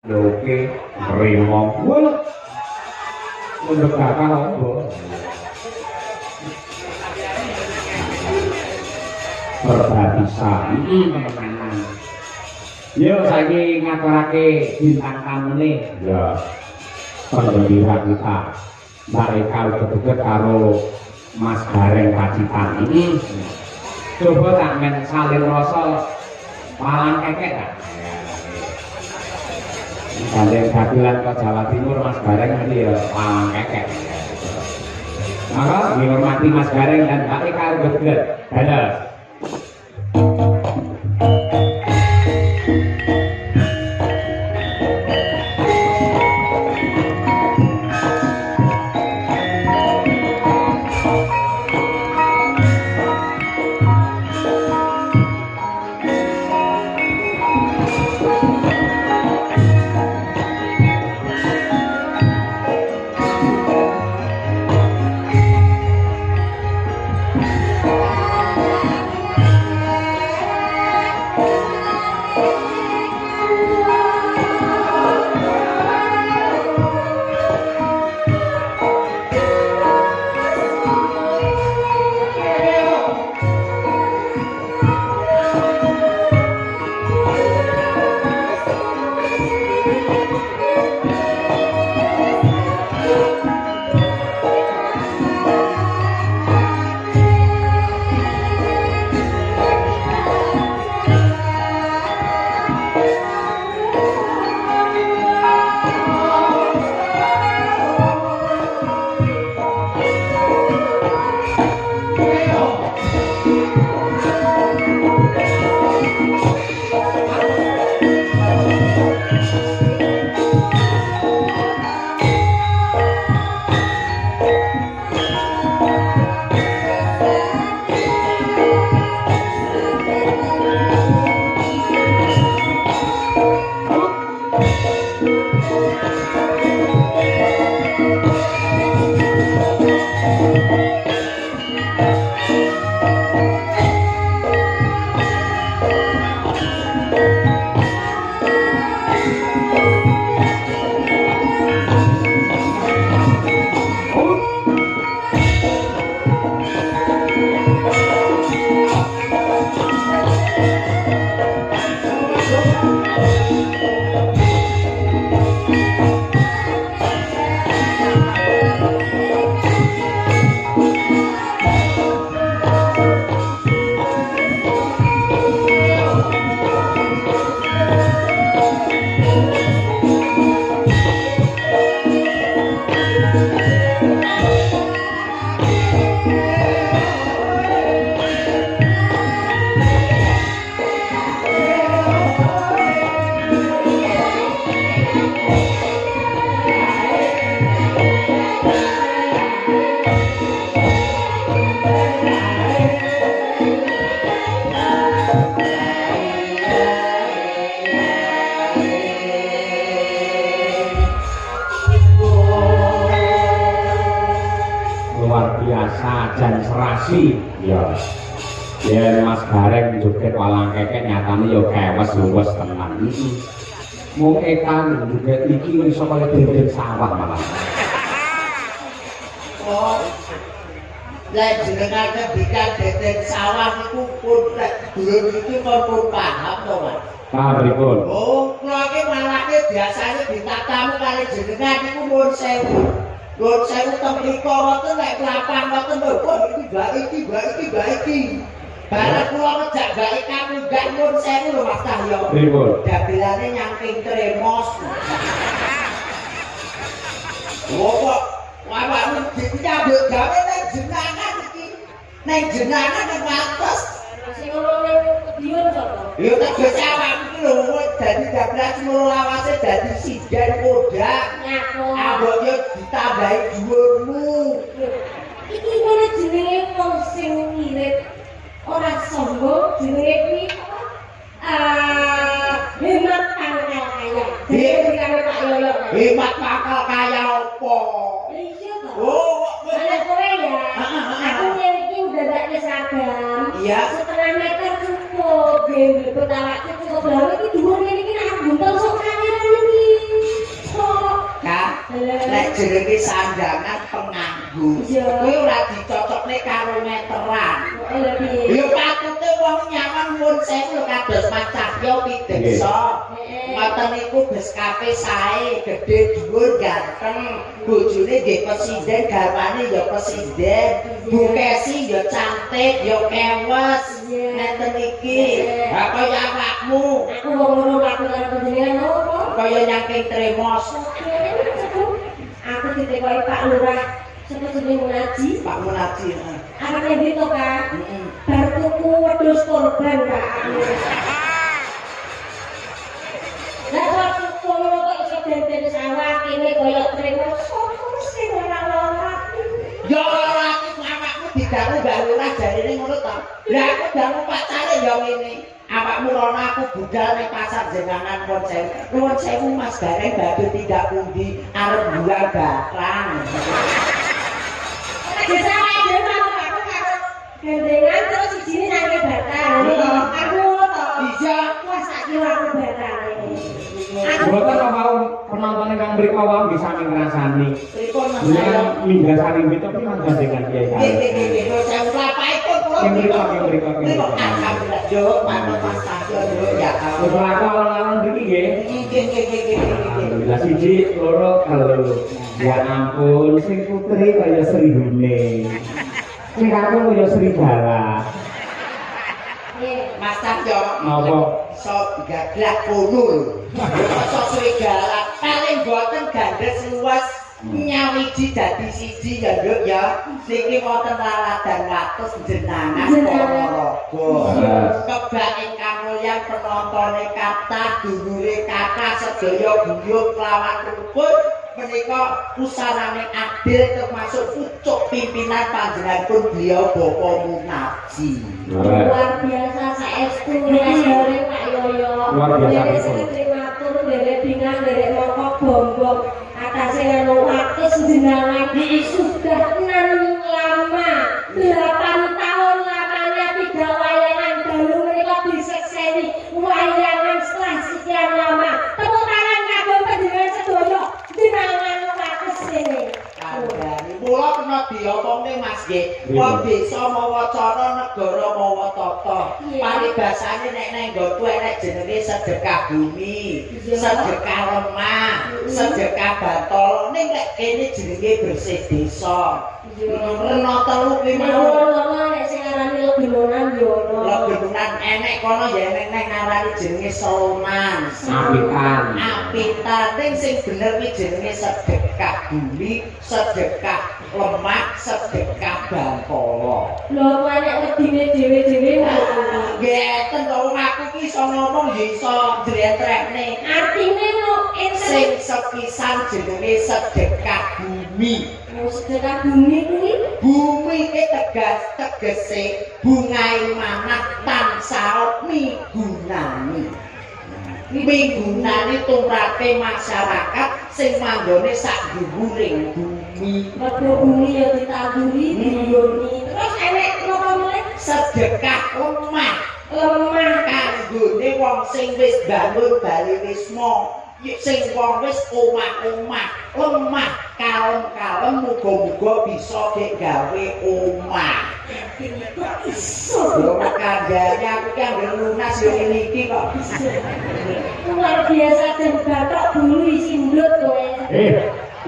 Oke, nerima. Wah, mendekatkan apa? Perbatasan. Teman-teman. Yo saiki ngaturake bintang tamune. Ya. Pendhira kita. Mereka deket karo Mas Gareng Pacitan. Coba tak men salin rasa palang kekek tak? Gareng Dagelan ke Jawa Timur Mas Gareng nanti ya palang kekek. Maka dihormati Mas Gareng dan Pak Eka Gedget. Dadah. Jan serasi ya ya Mas Gareng joget walang kekek nyatane ya kewes luwes tenan mung ekan joget iki iso kaya dendeng sawah malah oh lek jenengan bikin dendeng sawah niku pun lek dulur iki pun paham to Mas paham pripun oh kula iki malake biasane ditatamu kali jenengan niku mun sewu Lho saya temriko wonten nek lapang wonten lho kok iki baiki. Bareng kula ngejak bae kamu gak mun sewu lho Mas Cahyo. Pripun? Dagelane nyangking tremos. Oh kok awakmu dinyambut gawe nek jenengan iki. Nek jenengan nek wates sing ngono kediyon sapa? Ya tak bisa awakmu iki lho dadi dagelan seluruh lawase dadi sinden kodak. Abot yo ditambahi dhuwurmu. Iki mana jenenge wong sing ngirit ora sombong jenenge kuwi hemat pangkal kaya. Dhewe karo Pak Yoyo. Hemat pangkal kaya opo? Iya to. Oh, ana kowe ya. Aku yang iki udah gak seragam. Iya. Setengah meter cukup. Ben betul awakku cukup lho iki dhuwur ngene iki nek buntel sok kamera iki. Nek jenenge sandangan penganggu. Kuwi ora dicocokne karo meteran. Ya patute wong nyaman mun sewu kados Mas Cahyo Pideksa. Ngoten niku beskape sae, gedhe dhuwur ganteng. Bojone nggih presiden, garwane ya presiden. Bukesi ya cantik, ya kewes. Ngeten iki. Ha kaya awakmu. Aku ngono aku karo panjenengan opo? Kaya nyangking tremos. Aku ditekoki Pak Lurah sapa jeneng Munaji? Pak Munaji. Arep endi to, Kak? Bar tuku wedhus korban, Kak. Lah waktu kono kok iso denden sawah kene kaya tremos. Sopo mesti ora lara. Ya ora aku awakmu didangu Mbak Lurah jarine ngono to. Lah aku dangu pacare ya ngene. Awakmu rono aku budal ning pasar jenengan konsen. Nuwun sewu Mas Gareng badhe tidak pundi arep bulan batang. Bisa ae dhewe aku karo gandengan terus sijine nangke batang. Aku to. Bisa. Wah saiki aku batang. Mboten mau penonton ingkang mriku wau bisa ngrasani. Pripun Mas Jenengan Gareng? minggah sari mriki tapi gandengan Kiai Kang. Nggih, saya lapaipun kula. Alhamdulillah, yo, manut Mas Cahyo yo ya. Terus aku awal-awal mriki nggih. Nggih. Alhamdulillah siji, loro, telu. Ya ampun, sing putri kaya Srihune. Sing kakung kaya Srigala. Mas Cahyo. Napa? Sok gaglak kono. Sok serigala paling boten gandes luas nyawiji dadi siji ya Nduk ya. Niki wonten laladan wates jenengan Ponorogo. Kebak ingkang mulya penontone kathah dulure kakak sedaya guyub lawan rukun menika pusanane adil termasuk pucuk pimpinan panjenenganipun beliau Bapak Munaji. Luar biasa saestu Mas Gareng Pak Yoyo. Luar biasa. Terima matur derek bingang derek mokok bombong atase anu wates jenengan sudah 6 lama 8 tahun lamanya tidak wayangan baru menika disekseni wayangan setelah sekian lama. Tepuk tangan kagem panjenengan sedaya jenengan wates ini. Kandhani mula kena diomongne Mas nggih. Wong desa mawa cara negara mawa tata. Paribasane nek nang nggonku enek jenenge sedekah bumi, sedekah lemah, sedekah batol. Ning nek kene jenenge bersih desa. Rena telu kuwi mau. Nek sing arani legelonan yo ono. Legelonan enek kono ya enek nang ngarani jenenge selonan. Apitan ning sing bener kuwi jenenge sedekah bumi, sedekah lemah, sedekah bantala. Lho nek wedine dhewe-dhewe ngono. Ngeten to wong aku ki iso ngomong ya iso njlentrekne. Artine no Sing sepisan jenenge sedekah bumi. sedekah bumi kuwi Bumi iki tegese bungai manah tansah migunani. Migunani tumrapé masyarakat sing manggone sak dhuwuring bumi. mergo bumi ya ditanduri dimboni. Terus enek napa meneh? Sedekah lemah Lemah kanggone wong sing wis bangun baliwisma. Sing wong wis omah-omah lemah kalem-kalem muga-muga bisa gek gawe omah. Lho kandhane aku ki anggere lunas yo ngene iki kok. luar biasa dan batok dulu isi ndut kowe.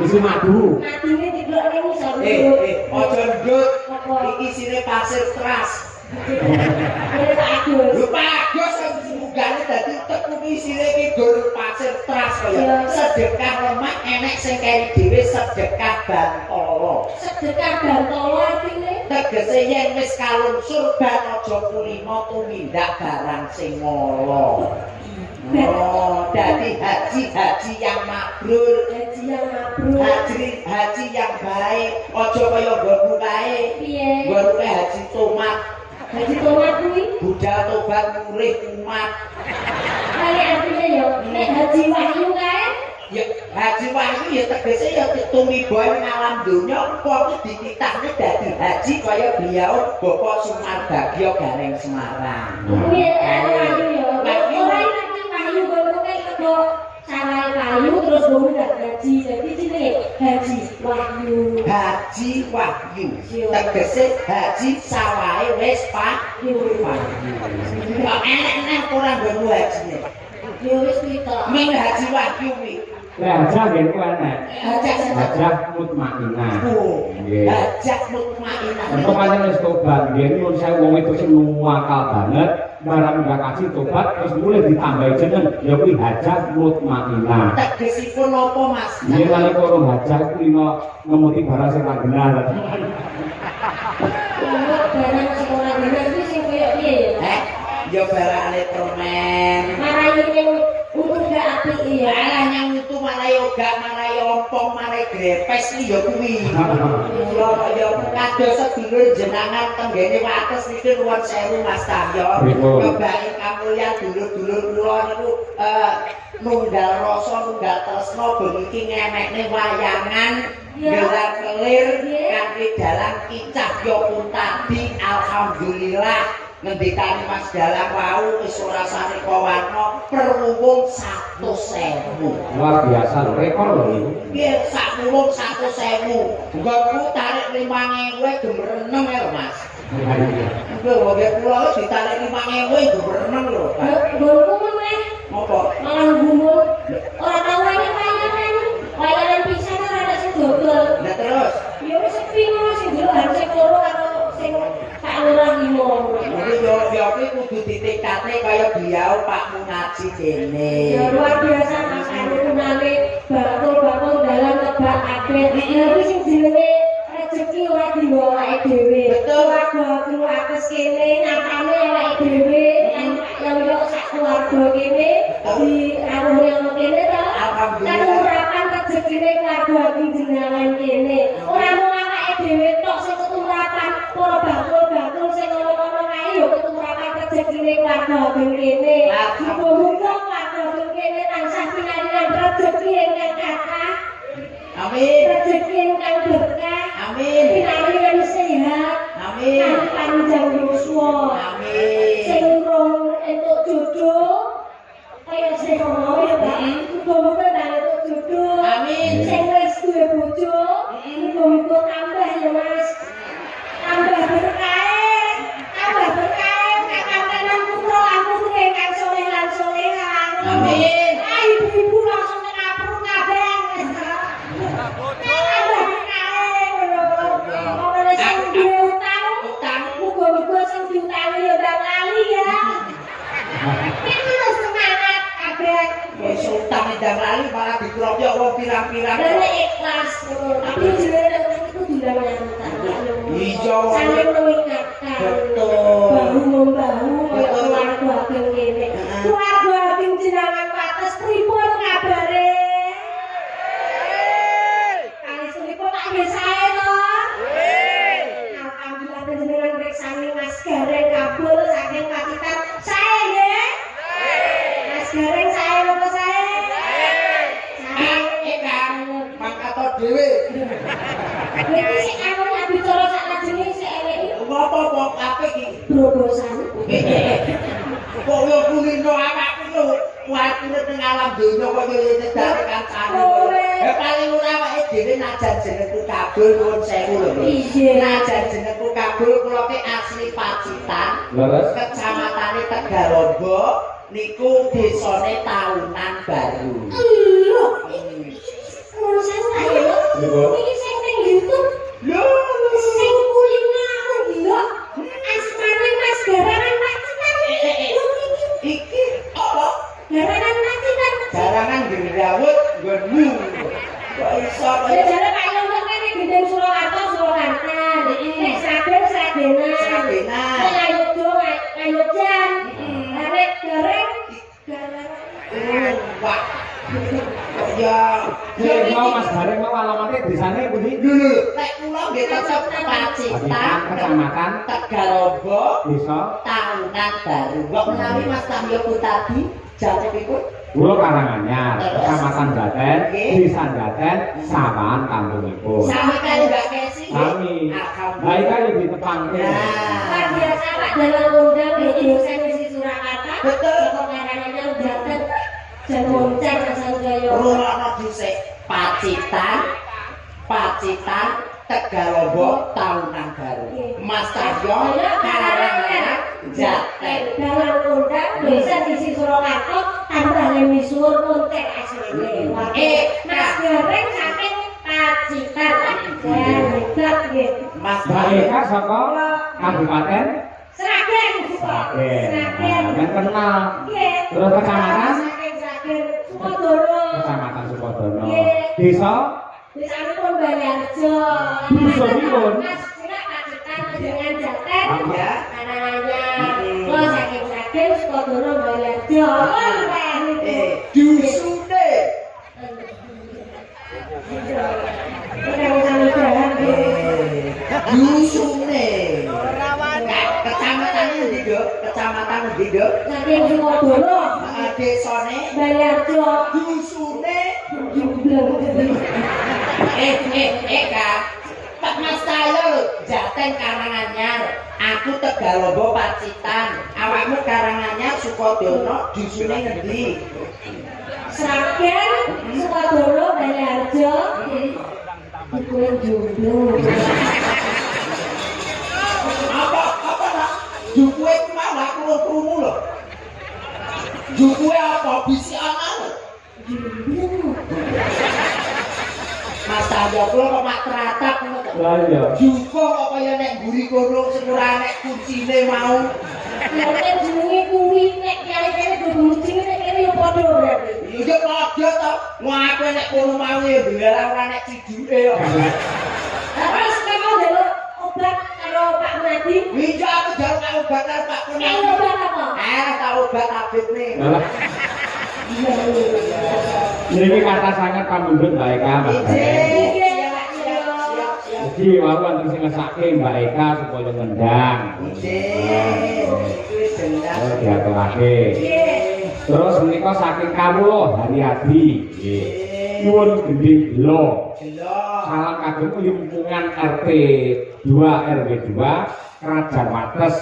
Isi madu. Adine diglokne ngisor. Aja ndut. Iki sine pasir teras. Lho Pak Agus munggane dadi teku isine iki gur pasir teras kaya sedekah lemah enek sing keri dhewe sedekah bantala. Sedekah bantala artine Tegese yen wis kalungsur ban aja kulima tumindak barang sing ngolo. Oh, dadi haji yang mabrur, haji yang baik, aja kaya nggonku kae. piye? Nggonku haji tomat. Haji tomat kuwi Budal tobat murih umat. kali artine ya nek haji wahyu kae Ya haji wahyu ya tegese ya tumiba ning alam donya kok dititahne dadi haji kaya beliau Bapak Sumarbagya Gareng Semarang. kuwi wahyu ya. Ora ngerti wahyu ngono kae kok sarai kayu terus bumi dak haji. Jadi jenenge Haji Wahyu. Haji Wahyu. Tegese haji sawahe wis Wahyu. Kok enek ora nggo hajine. Ya wis kita. Ming haji Wahyu kuwi. Hajah nggih ku enek. Hajah Hajah mutmainah. Nggih. Hajah mutmainah. Untuk pancen wis tobat, nggih nyuwun sewu wong itu sing nuwakal banget, barang udah kasih tobat terus mulai ditambahi jeneng, ya kuwi hajah mutmainah. Tegesipun apa, Mas? Nggih nalika urung hajah kuwi ngemuti barang sing ra bener. Barang sing ora bener iki sing koyo piye ya? Ya barane permen. Marai ning untuk gak apik ya. Alah nyang itu malah yoga, malah ompong, malah grepes iki ya kuwi. Ya kados sedulur jenengan tenggene wates niki nuwun sewu Mas Cahyo. Nyobain kamulyan dulur-dulur kula niku nunggal rasa, nunggal tresna bengi ngemekne wayangan gelar kelir kanthi dalang kicah ya pun tadi alhamdulillah ngendikane Mas Dalang wau wis ora sareka warna perwuwung 100.000. Luar biasa rekor lho niku. Nggih, sak wuwung 100.000. Nggonku tarik 5.000 gemereneng ya, Mas. Nggih, wong kula wis ditarik 5.000 gemereneng lho, Pak. Nggonku meneh. Apa? Malah gumun. Ora tau wayangan. Wayangan pisan ora ada sing dodol. Lah terus Ya wis sepi ngono sing delok harus sing loro karo sing Pak Lurah limo. ya kuwi kudu ditekate kaya beliau Pak Munaji kene. Ya luar biasa Mas Anu kunane bakul-bakul dalam tebak kabeh. Ya kuwi sing jenenge rezeki ora dienggo awake dhewe. Betul. Keluarga akes kene nyatane awake dhewe yang yo sak keluarga kene di rawuh yang kene to. Alhamdulillah. Keturapan rezekine keluarga jenengan kene. Ora mung awake dhewe tok sing keturapan, para bakul-bakul sing ngono-ngono kae yo keturapan rezekine keluarga kene. Muga-muga keluarga kene tansah pinangan rezeki ingkang kathah. Amin. Rezeki ingkang berkah. Amin. Pinangan sehat. Amin. Kang panjang yuswa. Amin. Sing urung entuk jodoh kaya sing mau ya Pak. Muga-muga nang entuk jodoh. Amin. Sing wis duwe bojo, muga-muga tambah ya Mas. Tambah berkah. Tambah berkah kakantenan putra lan putri ingkang saleh lan salehah. Amin. Ibu-ibu langsung ngapur kabeh. Tambah berkah ngono. Ora sing duwe utang, muga-muga sing diutangi ya ndang lali ya. Terus semangat kabeh. Wis utang ndang lali malah dikroyok wong pirang-pirang. Dan ikhlas tapi jenenge itu tidak menyangka. Iya. Saling mengingatkan. Betul. Bahu membahu kaya keluarga ageng kene. Keluarga ageng jenengan wates pripun kabare? Kali sunipun tak nggih sae to? Alhamdulillah jenengan reksani Mas Gareng kabul saking Pacitan. Sae nggih? Mas Gareng sae apa sae? Kang mangkato dhewe. Iki sik anu nek bicara sak lajenge sik elek iki Apa apik iki? brobosan. Kok yo kulino awakku lho. Kuatine teng alam donya kok yo nyedake kancane. Paling ora awake dhewe najan jenengku kabul nuwun sewu lho. Iya. Najan jenengku kabul kula ki asli Pacitan. Leres. Kecamatane Tegalombo niku desane Taunan Baru. Lho, ngono sewu ae lho. Iki sing ning YouTube Lho, sing kuliner lho. Asmane Mas Garangan Pacitan. Lho iki apa? Garangan Pacitan. Garangan Gendrawut nggonmu. Kok iso Ya jare Pak Yono kene gendeng Surakarta Surakarta. Nek Sragen Sragenan. Sragenan. Nek Ayodjo Ayodjan. Nek Gareng Gareng. Wah. Ya, Nggih mau Mas Gareng mau alamatnya desane pundi? dulu. Nek kula nggih tetep Pacitan, Kecamatan Tegalombo, Desa Taunan Baru. Kok menawi Mas Cahyo tadi jatipipun? Pulau Karanganyar, Kecamatan Jaten, Desa Jaten, Sawan kampungipun. Sami kali Mbak Kesi. Sami. Lah iki yo ditepangke. Luar biasa Pak dalam undang di dosen di Surakarta. Betul. Karanganyar Jaten. Jan Moncer asal Jaya. Rurono dhisik Pacitan, Pacitan Tegalombo tahunan baru. Mas Cahyo Karangan Jaten. Dalam undang desa sisi Surakarta tambahane misuwur kontek asline. Mas Gareng saking Pacitan. Hebat nggih. Mas Mbak Eka saka Kabupaten Sragen. Sragen. Men kenal. Nggih. Terus kecamatan Saking Sragen Sukodono. Kecamatan Sukodono. Nggih. Desa Desanipun Balarjo. Dusunipun? Mas Cina Pacitan dengan Jaten. Ya. Anaknya. Kalau saking Sragen Sukodono Balarjo. Dusune. Dusune. Kecamatan endi, Dok? Kecamatan endi, Dok? Saking Sukodono Desane Balarjo. dusune. Kak. Pak Mas Tayo Jaten Karanganyar. Aku Tegalombo Pacitan. Awakmu Karanganyar Sukodono dusune ngendi? Sragen Sukodono Balarjo. Dikulen jomblo. Apa nak? Dukuwe ku mau aku krungu lho. Dukuwe apa bisi ana? Mas Tayo kula kok mak tratap ngono to. Lah iya. Juko kok kaya nek mburi kono sing ora nek kuncine mau. Lha nek jenenge kuwi nek kene-kene kuncine nek kene yo padha berarti. Iya padha to. Ngaku nek kono mau ya belar ora nek ciduke yo. Terus kamu njaluk obat karo Pak Munadi. Iya aku jaluk karo obat karo Pak Munadi. Kayak obat apa? Karo obat tablet nih. Lah niki kata sangat pamundhut Mbak Eka Mas Gareng. Jadi wau wonten sing ngesake Mbak Eka supaya ngendang. Oh, diaturake. Terus menika saking kawula Hari-Hadi. Nggih. Nuwun gedhe belo. Salam kagem uyumpungan RT 2 RW 2 Kerajaan Wates.